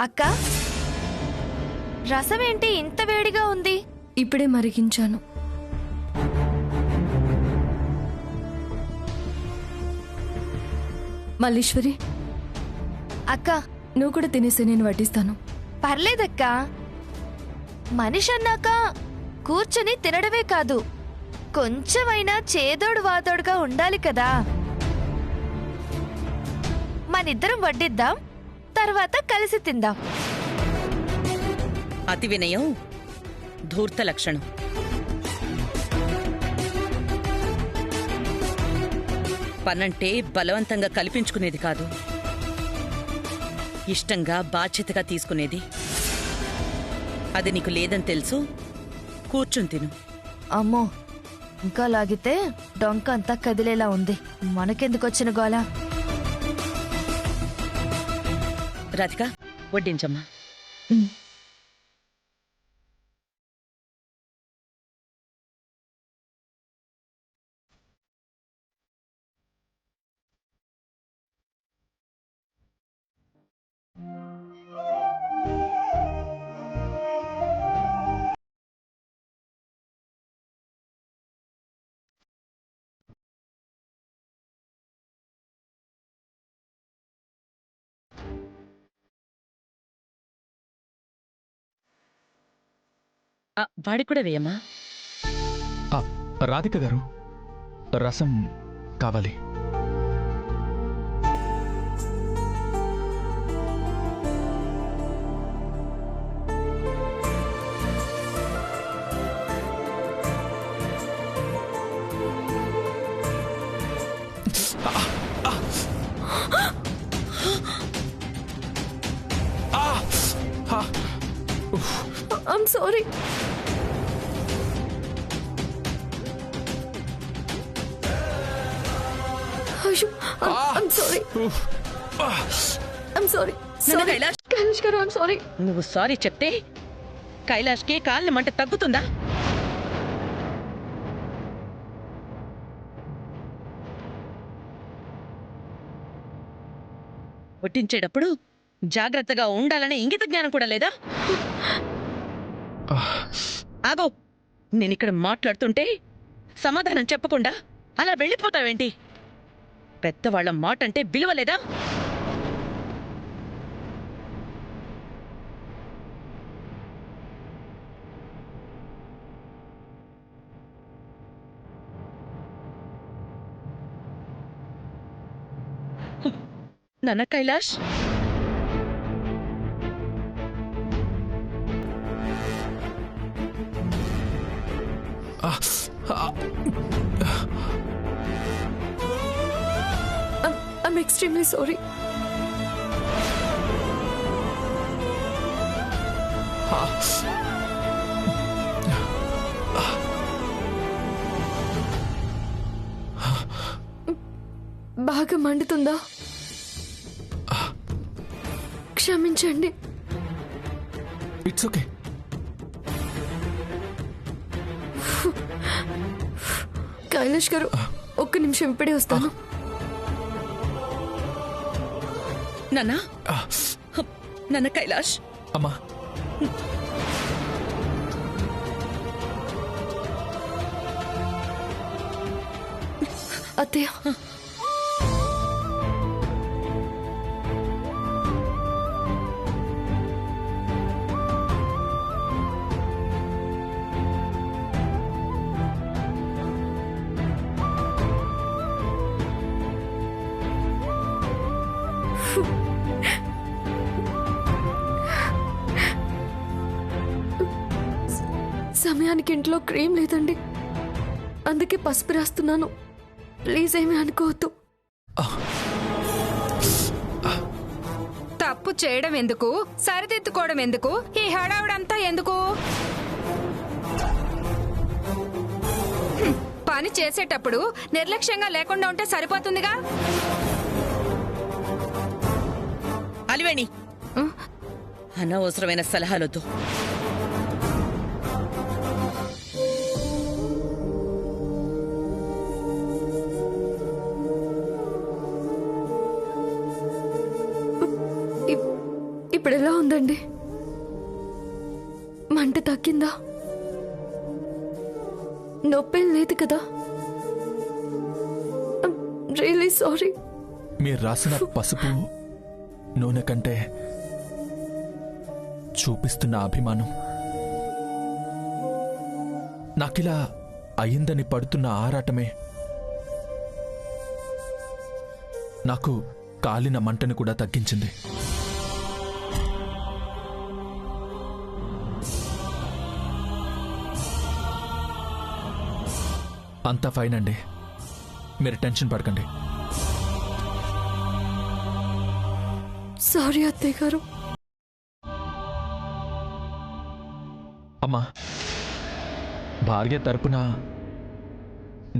అక్క, రసం ఏంటి ఇంత వేడిగా ఉంది? ఇప్పుడే మరిగించాను. మల్లీశ్వరి, అక్క, నువ్వు కూడా తినేసి నేను వడ్డిస్తాను. పర్లేదక్క. మనిషి అన్నాక కూర్చొని తినడమే కాదు, కొంచెమైనా చేదోడు వాదోడుగా ఉండాలి కదా. మనిద్దరం వడ్డిద్దాం, తర్వాత కలిసి తిందాం. అతి వినయం ధూర్త లక్షణం. పనంటే బలవంతంగా కల్పించుకునేది కాదు, ఇష్టంగా బాధ్యతగా తీసుకునేది. అది నీకు లేదని తెలుసు, కూర్చుని తిను. అమ్మో, ఇంకా లాగితే డొంక అంతా కదిలేలా ఉంది. మనకెందుకొచ్చిన గోల? రాధిక, వడ్డించమ్మా. వాడికి కూడా వేయమ్మా. రాధిక గారు, రసం కావాలి. I'm sorry. అయ్యో, I'm sorry. I'm sorry. Kailash, Kailash garu, I'm sorry. నువ్వు సారీ చెప్తే కైలాష్కి కాళ్ళ మంట తగ్గుతుందా? వడ్డించేటప్పుడు జాగ్రత్తగా ఉండాలనే ఇంగిత జ్ఞానం కూడా లేదా? ఆగో, నేనిక్కడ మాట్లాడుతుంటే సమాధానం చెప్పకుండా అలా వెళ్ళిపోతావేంటి? పెద్దవాళ్ల మాట అంటే విలువలేదా? నాన్న కైలాష్, I'm extremely sorry. బాగా మండుతుందా? క్షమించండి. It's okay. కైలాష్ గారు, ఒక్క నిమిషం, ఇప్పుడే వస్తాను. నాన్న కైలాష్. అమ్మా, అత్తయ్య, సమయానికి ఇంట్లో క్రీమ్ లేదండి, అందుకే పసుపు రాస్తున్నాను. ప్లీజ్ ఏమీ అనుకోవద్దు. తప్పు చేయడం ఎందుకు, సరిదిద్దుకోవడం ఎందుకు, ఈ హడావుడంతా ఎందుకు? పని చేసేటప్పుడు నిర్లక్ష్యంగా లేకుండా ఉంటే సరిపోతుందిగా. అలివేణి, అనవసరమైన సలహాలొద్దు. ఇప్పుడు ఎలా ఉందండి? మంట తగ్గిందా? నొప్పేం లేదు కదా? Really sorry. మీరు రాసిన పసుపు నూనె కంటే చూపిస్తున్న అభిమానం, నాకిలా అయిందని పడుతున్న ఆరాటమే నాకు కాలిన మంటను కూడా తగ్గించింది. అంతా ఫైన్ అండి, మీరు టెన్షన్ పడకండి. సారీ అత్తయ్య గారు. అమ్మా, భార్య తరపున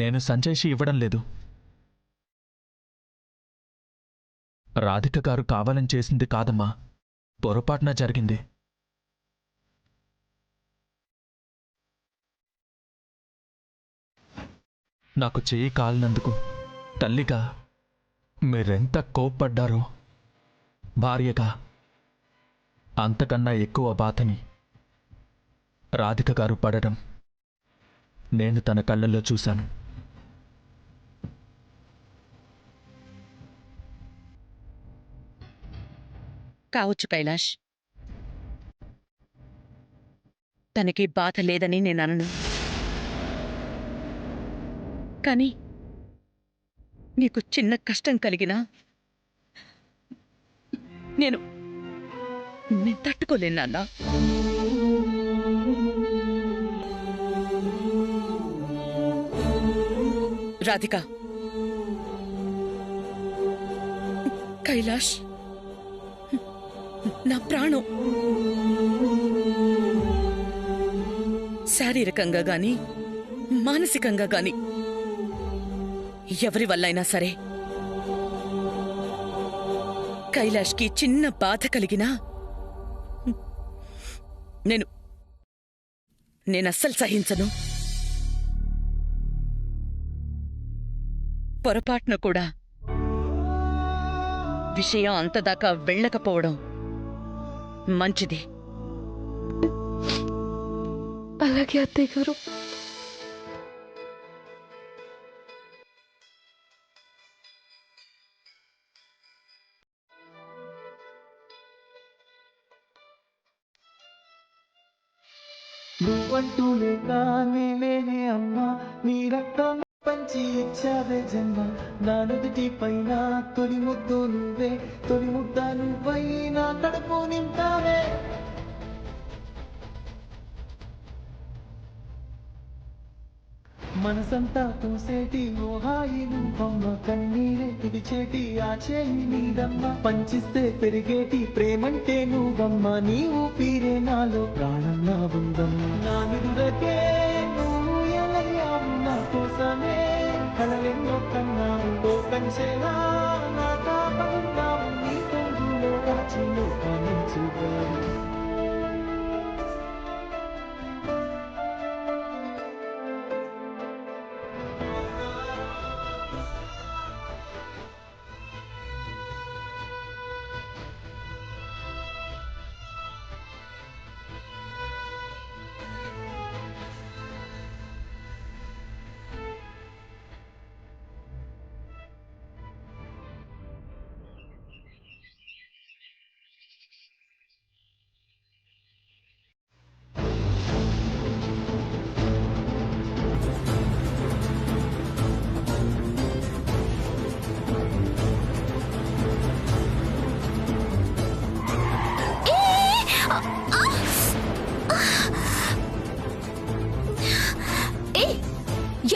నేను సంజయ్షి ఇవ్వడం లేదు. రాధిక గారు కావాలని చేసింది కాదమ్మా, పొరపాటున జరిగింది. నాకు చెయ్యి కాలినందుకు తల్లిగా మీరెంత కోప్పడ్డారో, భార్యగా అంతకన్నా ఎక్కువ బాధని రాధిక గారు పడడం నేను తన కళ్ళల్లో చూశాను. కావచ్చు కైలాష్, తనకి బాధ లేదని నేను అనను. కానీ నీకు చిన్న కష్టం కలిగినా నేను తట్టుకోలేను నాన్న. రాధిక, కైలాష్ నా ప్రాణం. శారీరకంగా గాని మానసికంగా గాని ఎవరి వల్లైనా సరే కైలాష్కి చిన్న బాధ కలిగినా నేనస్సలు సహించను. పొరపాటున కూడా విషయం అంతదాకా వెళ్ళకపోవడం మంచిది. అలాగే అత్తయ్య గారు. నువ్వంటూనే కానీ లేనే అమ్మా, నీ రక్తం పంచి ఇచ్చావే జన్మ. నా నుదుటి పైన తొలి ముద్దు నువ్వే, తొలి ముద్ద నువ్వై నా కడుపు నింపావే. మనసంతా తోసేటి ఓ హాయి నువ్వమ్మ, కన్నీరే పిడిచేటి ఆ చేయి నీదమ్మ. పంచిస్తే పెరిగేటి ప్రేమంటే నువ్వమ్మ, నీ ఊపిరే నాలో ప్రాణంగా ఉందమ్మ. నా విడుదకే నువ్వు ఎలయ్యావు, నా కోసమే కలలెన్నో కన్నావు. ఓ కంచెలా నా కాపలున్నావు, నీ తోడులో కాచిలో కానించుగావు.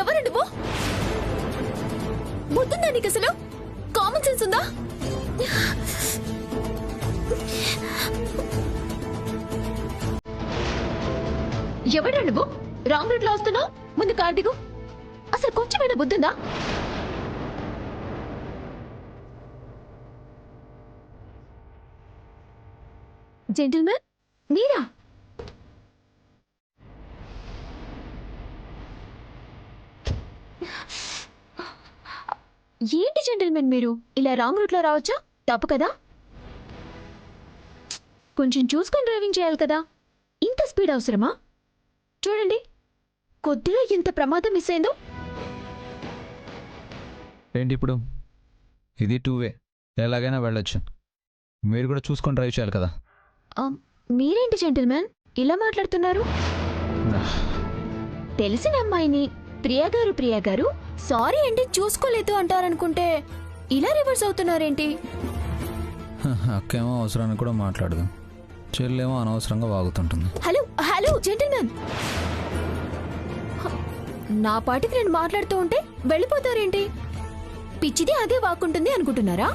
ఎవరు నువ్వు? బుద్ధుందా నీకు? అసలు కామన్ సెన్స్ ఉందా? ఎవడా నువ్వు? రాంగ్ రూట్ లో వస్తున్నావు, ముందు కార్ దిగు. అసలు కొంచెమైనా బుద్ధుందా? జెంటిల్మెన్ మీరా? ఏంటి జెంటిల్మెన్ మీరు ఇలా రాంగ్ రూట్ లో రావచ్చా? తప్పు కదా. కొంచెం చూసుకొని డ్రైవింగ్ చేయాలి కదా, ఇంత స్పీడ్ అవసరమా? చూడండి, కొద్దిగా ఇంత ప్రమాదం మిస్ అయిందో. ఏంటి ఇప్పుడు? ఇది 2 వే, ఎలాగైనా వెళ్ళొచ్చు. మీరు కూడా చూసుకొని డ్రైవ్ చేయాలి కదా. మీరేంటి జెంటిల్మెన్ ఇలా మాట్లాడుతున్నారు? తెలిసిన అమ్మాయిని ప్రియా గారు సారీ అండి చూసుకోలేదు అంటారనుకుంటే ఇలా రివర్స్ అవుతున్నారేంటి? అక్కేమో అవసరానికి కూడా మాట్లాడదు, చెల్లేమో అనవసరంగా వాగుతుంటుంది. హలో హలో జెంటిల్మెన్, నా పాటికి నేను మాట్లాడుతూ ఉంటే వెళ్ళిపోతారేంటి? పిచ్చిది అదే వాక్కుంటుంది అనుకుంటున్నారా?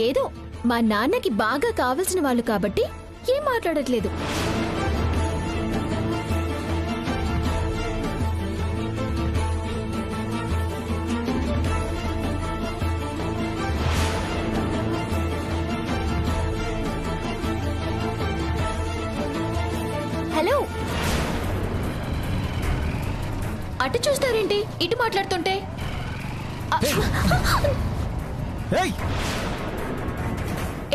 ఏదో మా నాన్నకి బాగా కావలసిన వాళ్ళు కాబట్టి ఏం మాట్లాడట్లేదు. హలో, అటు చూస్తారేంటి ఇటు మాట్లాడుతుంటే?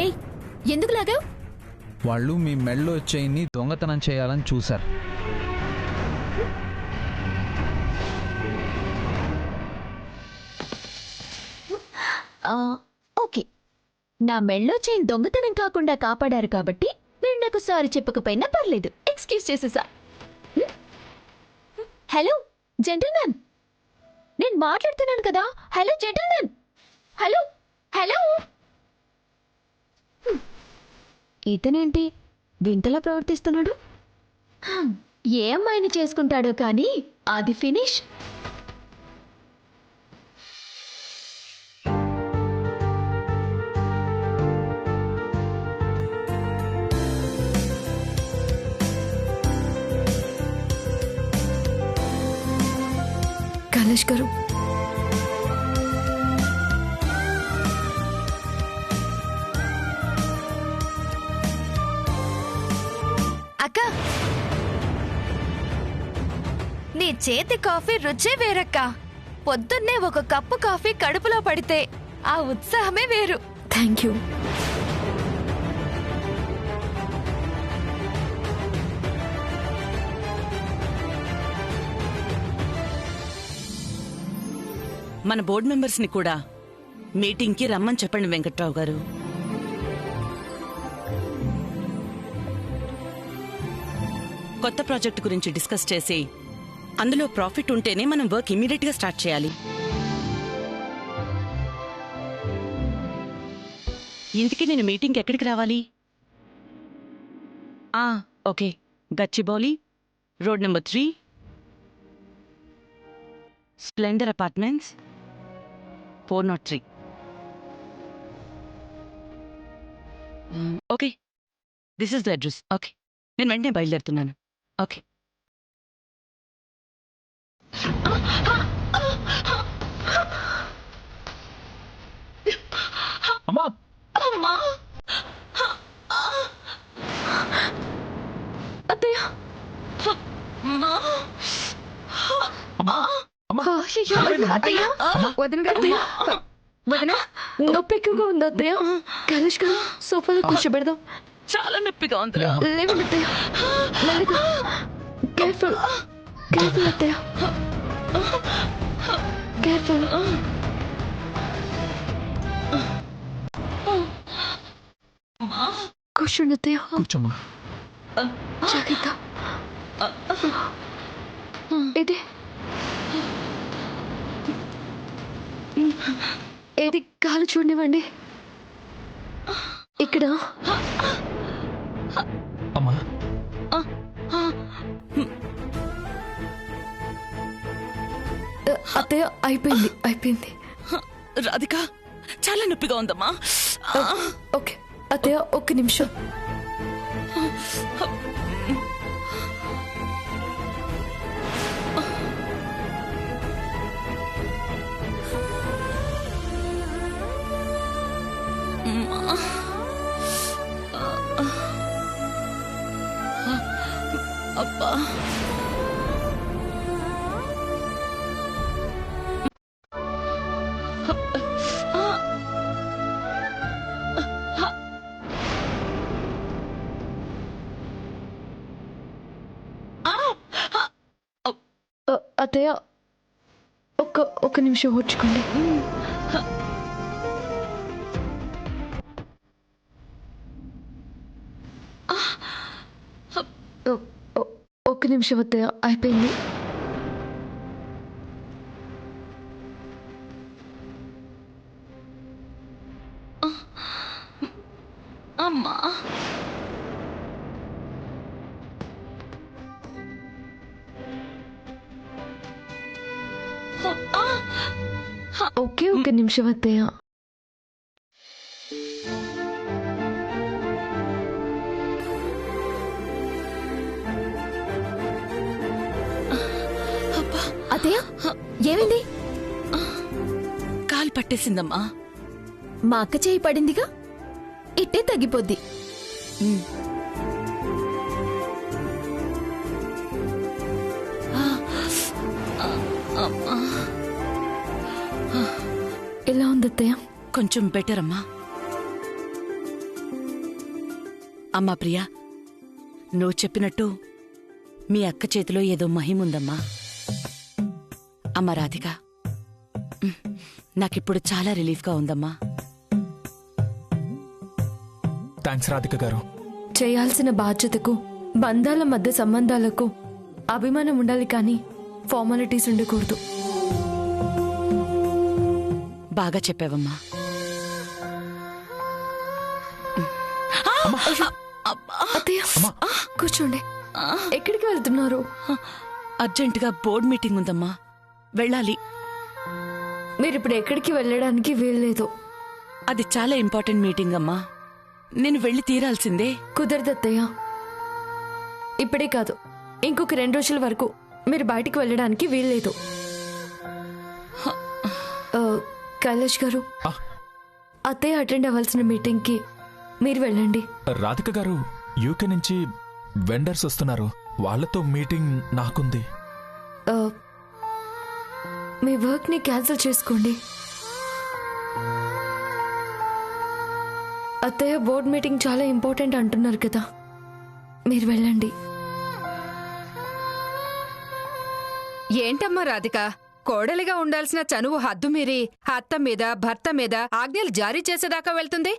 ఏయ్, ఎందుకు లాగావు? వాళ్ళు మీ మెళ్ళో చైన్ని దొంగతనం చేయాలని చూశారు. ఓకే, నా మెళ్ళో చైన్ దొంగతనం కాకుండా కాపాడారు కాబట్టి మీరు నాకు సారీ చెప్పకపోయినా పర్లేదు, ఎక్స్క్యూజ్ చేసేసా. హలో జెంటిల్మెన్, నేను మాట్లాడుతున్నాను కదా. Hello gentlemen, hello hello. ఇతనేంటి వింతలా ప్రవర్తిస్తున్నాడు? ఏ అమ్మాయిని చేసుకుంటాడో కానీ అది ఫినిష్. కైలాష్ గారు, అక్క, నీ చేతి కాఫీ రుచే వేరక్క. పొద్దున్నే ఒక కప్పు కాఫీ కడుపులో పడితే ఆ ఉత్సాహమే వేరు. Thank you. మన బోర్డు మెంబర్స్ ని కూడా మీటింగ్ కి రమ్మని చెప్పండి వెంకట్రావు గారు. కొత్త ప్రాజెక్ట్ గురించి డిస్కస్ చేసి అందులో ప్రాఫిట్ ఉంటేనే మనం వర్క్ ఇమీడియట్ గా స్టార్ట్ చేయాలి. ఇంటికి నేను మీటింగ్ ఎక్కడికి రావాలి? Okay, Gachibowli road number 3, Splendor apartments, 403. Okay, this is the address. Okay, నేను వెంటనే బయలుదేరుతున్నాను. ఓకే. అమ్మా, అత్తయ్య, అత్తయ్య, వదిన గారు, వదిన నొప్పి ఎక్కువగా ఉంది అత్తయ్య. కైలాష్ గారు సోఫాలో కూర్చోబెడదాం. చాలా నొప్పిగా ఉంది. లేవండి అత్తయ్య, మెల్లగా. కేర్ఫుల్ కేర్ఫుల్ అత్తయ్య, కేర్ఫుల్. కూర్చోండి అత్తయ్య, కూర్చోమ్మా. జాగ్రత్త. ఇది ఏది కాలు చూడనివ్వండి. ఇక్కడ అమ్మా, అత్తయ్య అయిపోయింది అయిపోయింది. రాధిక, చాలా నొప్పిగా ఉందమ్మా. ఓకే అత్తయ్య, ఒక్క నిమిషం. అబ్బా, అత్తయ్య ఒక్క నిమిషం ఓర్చుకోండి. ఒక్క నిమిషం అత్తయ్య, అయిపోయింది. అమ్మా, ఒకే ఒక్క నిమిషం అత్తయ్య. అత్తయ్య ఏమైంది? కాలు పట్టేసిందమ్మా. మా అక్క చేయి పడిందిగా, ఇట్టే తగ్గిపోద్ది. ఎలా ఉంది అత్తయ్య? కొంచెం బెటర్ అమ్మా. అమ్మా ప్రియా, నువ్వు చెప్పినట్టు మీ అక్క చేతిలో ఏదో మహిముందమ్మా. అమ్మా రాధిక, నాకిప్పుడు చాలా రిలీఫ్గా ఉందమ్మా. థ్యాంక్స్ రాధిక గారు. చేయాల్సిన బాధ్యతకు, బంధాల మధ్య సంబంధాలకు అభిమానం ఉండాలి, కానీ ఫార్మాలిటీస్ ఉండకూడదు. బాగా చెప్పావమ్మా. అత్తయ్య కూర్చోండి. ఎక్కడికి వెళ్తున్నారు? అర్జెంటుగా బోర్డ్ మీటింగ్ ఉందమ్మా, వెళ్ళాలి. మీరిప్పుడు ఎక్కడికి వెళ్ళడానికి వీల్లేదు. అది చాలా ఇంపార్టెంట్ మీటింగ్ అమ్మా, నేను వెళ్ళి తీరాల్సిందే. కుదరదు అత్తయ్య. ఇప్పుడే కాదు, ఇంకొక 2 రోజుల వరకు మీరు బయటికి వెళ్ళడానికి వీల్లేదు. కైలాష్ గారు, ఆ. అత్తయ్య అటెండ్ అవ్వాల్సిన మీటింగ్కి మీరు వెళ్ళండి. రాధిక గారు, యూకే నుంచి వెండర్స్ వస్తున్నారు, వాళ్ళతో మీటింగ్ నాకుంది. మీ వర్క్ని క్యాన్సిల్ చేసుకోండి. అత్తయ్య బోర్డ్ మీటింగ్ చాలా ఇంపార్టెంట్ అంటున్నారు కదా, మీరు వెళ్ళండి. ఏంటమ్మా రాధిక, కోడలిగా ఉండాల్సిన చనువు హద్దు మీరి అత్త మీద భర్త మీద ఆజ్ఞలు జారీ చేసేదాకా వెళ్తుంది.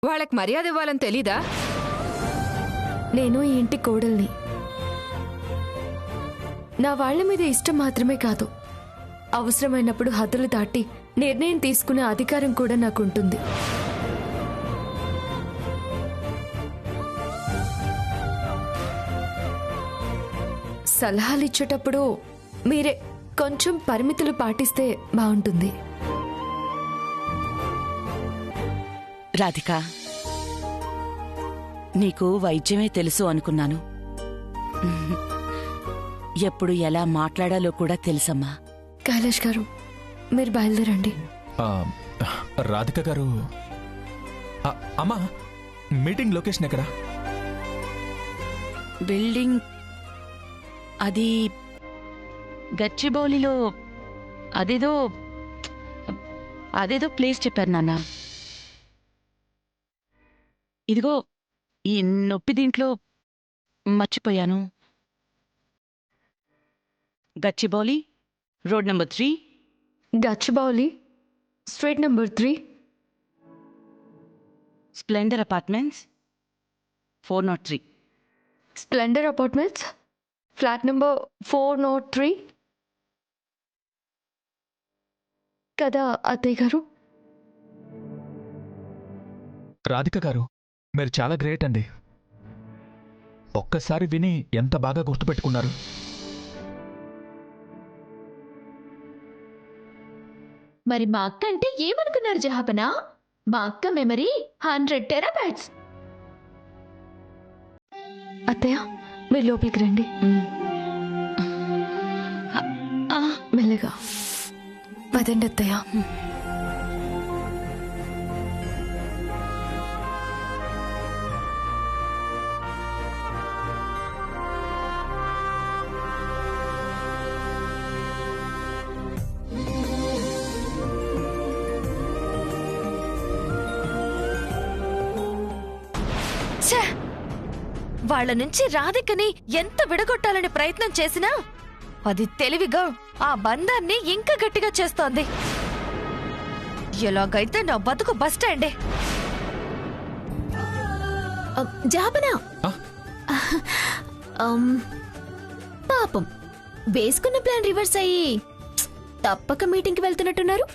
వాళ్ళకి మర్యాద ఇవ్వాలని తెలీదా? నేను ఈ ఇంటి కోడల్ని. నా వాళ్ల మీద ఇష్టం మాత్రమే కాదు, అవసరమైనప్పుడు హద్దులు దాటి నిర్ణయం తీసుకునే అధికారం కూడా నాకుంటుంది. సలహాలు ఇచ్చేటప్పుడు మీరే కొంచెం పరిమితులు పాటిస్తే బాగుంటుంది. రాధిక, నీకు వైద్యమే తెలుసు అనుకున్నాను. ఎప్పుడు ఎలా మాట్లాడాలో కూడా తెలుసమ్మా. కైలాష్ గారు, మీరు బయలుదేరండి. రాధిక గారు, అమ్మా మీటింగ్ లొకేషన్ ఎక్కడ? బిల్డింగ్ అది గచ్చిబౌలిలో అదేదో ప్లేస్ చెప్పారు నాన్న. ఇదిగో ఈ నొప్పి దీంట్లో మర్చిపోయాను. Gachibowli road number 3. Gachibowli street number 3. Splendor apartments 403. Splendor apartments flat number 403 కదా అత్తయ్య గారు? రాధిక గారు, మీరు చాలా గ్రేట్ అండి. ఒక్కసారి విని ఎంత బాగా గుర్తుపెట్టుకున్నారు. మరి మా అక్క అంటే ఏమనుకున్నారు జహాపనా? మా అక్క మెమరీ 100 టెరాబైట్స్. అత్తయ్య, మీరు లోపలికి రండి. మెల్లగా పదండి అత్తయ్య. వాళ్ళ నుంచి రాధికని ఎంత విడగొట్టాలని ప్రయత్నం చేసినా అది తెలివిగా ఆ బంధాన్ని ఇంకా గట్టిగా చేస్తోంది. ఎలాగైతే నా బతుకు బస్టాండే. జాబనా ఆ? పాపం వేసుకున్న ప్లాన్ రివర్స్ అయ్యి తప్పక మీటింగ్కి వెళ్తున్నట్టున్నారు.